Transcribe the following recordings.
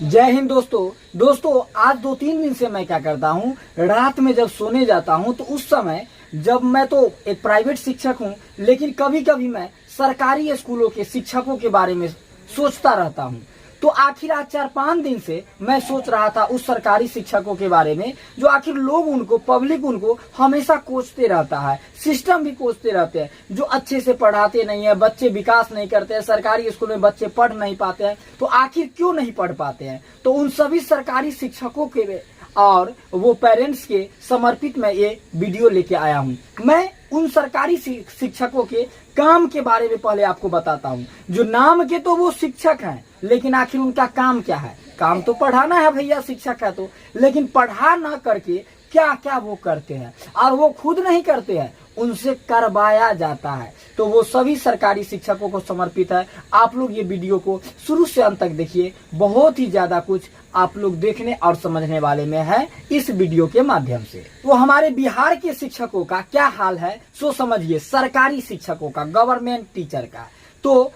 जय हिंद दोस्तों आज 2-3 दिन से मैं क्या करता हूँ, रात में जब सोने जाता हूँ तो उस समय जब मैं तो एक प्राइवेट शिक्षक हूँ, लेकिन कभी कभी मैं सरकारी स्कूलों के शिक्षकों के बारे में सोचता रहता हूँ। तो आखिर आज 4-5 दिन से मैं सोच रहा था उस सरकारी शिक्षकों के बारे में जो आखिर लोग उनको, पब्लिक उनको हमेशा कोसते रहता है, सिस्टम भी कोसते रहते हैं, जो अच्छे से पढ़ाते नहीं है, बच्चे विकास नहीं करते हैं, सरकारी स्कूल में बच्चे पढ़ नहीं पाते हैं। तो आखिर क्यों नहीं पढ़ पाते हैं? तो उन सभी सरकारी शिक्षकों के और वो पेरेंट्स के समर्पित मैं ये वीडियो लेके आया हूँ। मैं उन सरकारी शिक्षकों के काम के बारे में पहले आपको बताता हूँ। जो नाम के तो वो शिक्षक हैं, लेकिन आखिर उनका काम क्या है? काम तो पढ़ाना है भैया, शिक्षक है तो, लेकिन पढ़ा ना करके क्या क्या वो करते हैं, और वो खुद नहीं करते हैं, उनसे करवाया जाता है। तो वो सभी सरकारी शिक्षकों को समर्पित है। आप लोग ये वीडियो को शुरू से अंत तक देखिए, बहुत ही ज्यादा कुछ आप लोग देखने और समझने वाले में है इस वीडियो के माध्यम से। वो हमारे बिहार के शिक्षकों का क्या हाल है सो समझिए, सरकारी शिक्षकों का, गवर्नमेंट टीचर का। तो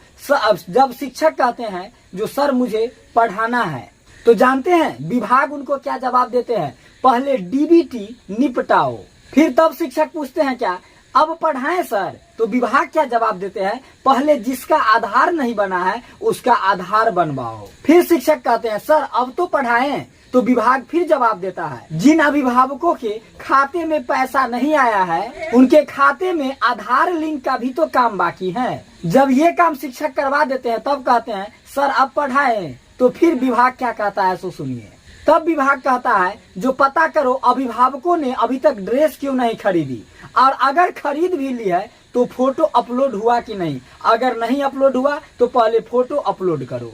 जब शिक्षक कहते हैं जो सर मुझे पढ़ाना है, तो जानते हैं विभाग उनको क्या जवाब देते हैं? पहले डीबीटी निपटाओ, फिर तब शिक्षक पूछते हैं क्या अब पढ़ाएं सर? तो विभाग क्या जवाब देते हैं? पहले जिसका आधार नहीं बना है उसका आधार बनवाओ। फिर शिक्षक कहते हैं सर अब तो पढ़ाएं, तो विभाग फिर जवाब देता है जिन अभिभावकों के खाते में पैसा नहीं आया है उनके खाते में आधार लिंक का भी तो काम बाकी है। जब ये काम शिक्षक करवा देते हैं तब कहते हैं सर अब पढ़ाएं। तो फिर विभाग क्या कहता है सो सुनिए। तब विभाग कहता है जो पता करो अभिभावकों ने अभी तक ड्रेस क्यों नहीं खरीदी, और अगर खरीद भी ली है तो फोटो अपलोड हुआ कि नहीं, अगर नहीं अपलोड हुआ तो पहले फोटो अपलोड करो।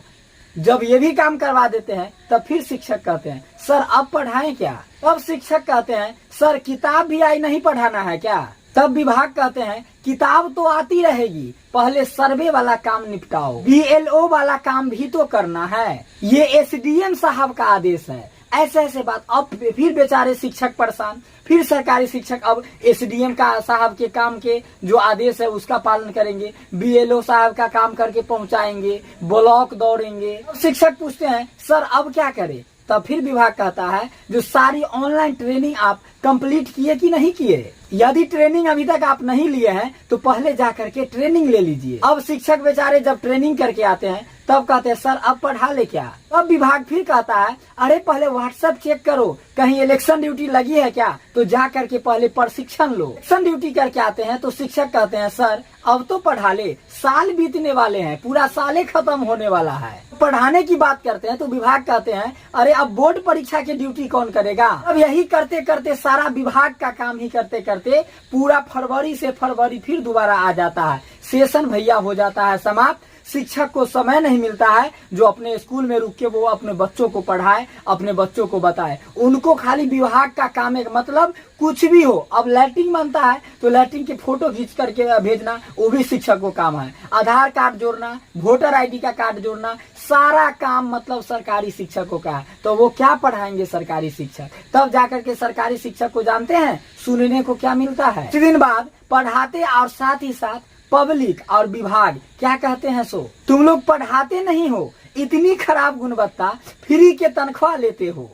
जब ये भी काम करवा देते हैं तब फिर शिक्षक कहते हैं सर अब पढ़ाएं क्या? तब शिक्षक कहते हैं सर किताब भी आई नहीं पढ़ाना है क्या? तब विभाग कहते हैं किताब तो आती रहेगी, पहले सर्वे वाला काम निपटाओ, बीएलओ वाला काम भी तो करना है, ये एसडीएम साहब का आदेश है। ऐसे बात। अब फिर बेचारे शिक्षक परेशान, फिर सरकारी शिक्षक अब एसडीएम का साहब के काम के जो आदेश है उसका पालन करेंगे, बीएलओ साहब का काम करके पहुंचाएंगे, ब्लॉक दौड़ेंगे। शिक्षक पूछते हैं सर अब क्या करें? तब फिर विभाग कहता है जो सारी ऑनलाइन ट्रेनिंग आप कंप्लीट किए कि नहीं किए? यदि ट्रेनिंग अभी तक आप नहीं लिए हैं तो पहले जा करके ट्रेनिंग ले लीजिए। अब शिक्षक बेचारे जब ट्रेनिंग करके आते हैं तब कहते हैं सर अब पढ़ा ले क्या? अब विभाग फिर कहता है अरे पहले व्हाट्सएप चेक करो, कहीं इलेक्शन ड्यूटी लगी है क्या? तो जा करके पहले प्रशिक्षण लो। इलेक्शन ड्यूटी करके आते हैं तो शिक्षक कहते हैं सर अब तो पढ़ा ले, साल बीतने वाले हैं, पूरा साल खत्म होने वाला है। पढ़ाने की बात करते हैं तो विभाग कहते हैं अरे अब बोर्ड परीक्षा की ड्यूटी कौन करेगा? अब यही करते करते सारा विभाग का काम ही करते करते पूरा फरवरी से फरवरी फिर दोबारा आ जाता है, सेशन भैया हो जाता है समाप्त। शिक्षक को समय नहीं मिलता है जो अपने स्कूल में रुक के वो अपने बच्चों को पढ़ाए, अपने बच्चों को बताए। उनको खाली विभाग का काम है, मतलब कुछ भी हो। अब लैट्रिन बनता है तो लैट्रिन की फोटो खींच करके भेजना, वो भी शिक्षक को काम है। आधार कार्ड जोड़ना, वोटर आईडी का कार्ड जोड़ना, सारा काम मतलब सरकारी शिक्षकों का है। तो वो क्या पढ़ाएंगे सरकारी शिक्षक? तब जाकर के सरकारी शिक्षक को जानते हैं सुनने को क्या मिलता है? कुछ दिन बाद पढ़ाते और साथ ही साथ पब्लिक और विभाग क्या कहते हैं सो तुम लोग पढ़ाते नहीं हो, इतनी खराब गुणवत्ता, फ्री के तनख्वाह लेते हो।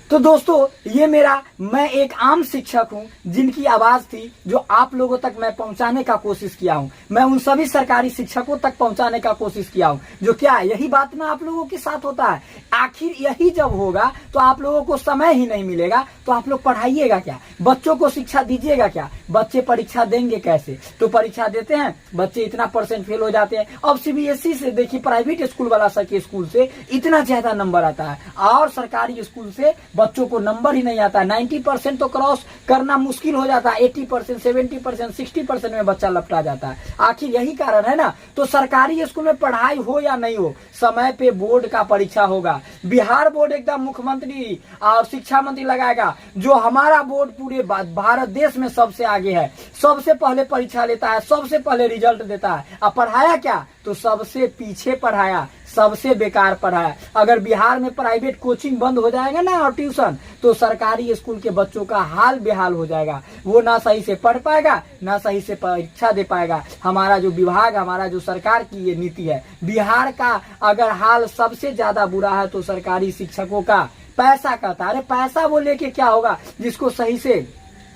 तो दोस्तों मैं एक आम शिक्षक हूँ जिनकी आवाज थी जो आप लोगों तक मैं पहुंचाने का कोशिश किया हूँ। मैं उन सभी सरकारी शिक्षकों तक पहुंचाने का कोशिश किया हूँ जो क्या यही बात ना आप लोगों के साथ होता है। आखिर यही जब होगा तो आप लोगों को समय ही नहीं मिलेगा तो आप लोग पढ़ाइएगा क्या? बच्चों को शिक्षा दीजिएगा क्या? बच्चे परीक्षा देंगे कैसे? तो परीक्षा देते हैं, बच्चे इतना % फेल हो जाते हैं। अब सीबीएसई से देखिए, प्राइवेट स्कूल वाला के स्कूल से इतना ज्यादा नंबर आता है और सरकारी स्कूल से बच्चों को नंबर ही नहीं आता। 90% तो क्रॉस करना मुश्किल हो जाता है, 80%, 70%, 60% में बच्चा लपटा जाता है। आखिर यही कारण है ना। तो सरकारी स्कूल में पढ़ाई हो या नहीं हो, समय पे बोर्ड का परीक्षा होगा। बिहार बोर्ड एकदम मुख्यमंत्री और शिक्षा मंत्री लगाएगा। जो हमारा बोर्ड पूरे भारत देश में सबसे आगे है, सबसे पहले परीक्षा लेता है, सबसे पहले रिजल्ट देता है। अब पढ़ाया क्या? तो सबसे पीछे पढ़ाया, सबसे बेकार पढ़ा है। अगर बिहार में प्राइवेट कोचिंग बंद हो जाएगा ना और ट्यूशन, तो सरकारी स्कूल के बच्चों का हाल बेहाल हो जाएगा। वो ना सही से पढ़ पाएगा, ना सही से परीक्षा दे पाएगा। हमारा जो विभाग, हमारा जो सरकार की ये नीति है, बिहार का अगर हाल सबसे ज्यादा बुरा है तो सरकारी शिक्षकों का। पैसा कहता है, अरे पैसा वो लेके क्या होगा जिसको सही से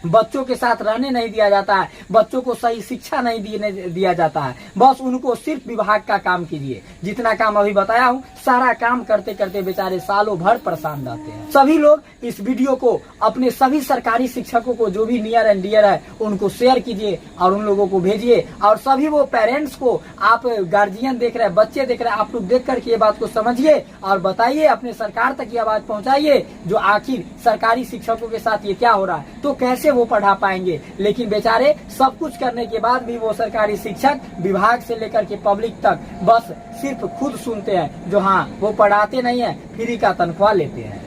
बच्चों के साथ रहने नहीं दिया जाता है, बच्चों को सही शिक्षा नहीं दिया जाता है। बस उनको सिर्फ विभाग का काम कीजिए। जितना काम अभी बताया हूँ, सारा काम करते करते बेचारे सालों भर परेशान रहते हैं। सभी लोग इस वीडियो को अपने सभी सरकारी शिक्षकों को, जो भी नियर एंड डियर है, उनको शेयर कीजिए और उन लोगों को भेजिए। और सभी वो पेरेंट्स को, आप गार्जियन देख रहे हैं, बच्चे देख रहे हैं, आप लोग देख करके ये बात को समझिए और बताइए, अपने सरकार तक ये आवाज पहुंचाइए जो आखिर सरकारी शिक्षकों के साथ ये क्या हो रहा है, तो कैसे वो पढ़ा पाएंगे। लेकिन बेचारे सब कुछ करने के बाद भी वो सरकारी शिक्षक विभाग से लेकर के पब्लिक तक बस सिर्फ खुद सुनते हैं, जो हाँ वो पढ़ाते नहीं है, फ्री का तनख्वाह लेते हैं।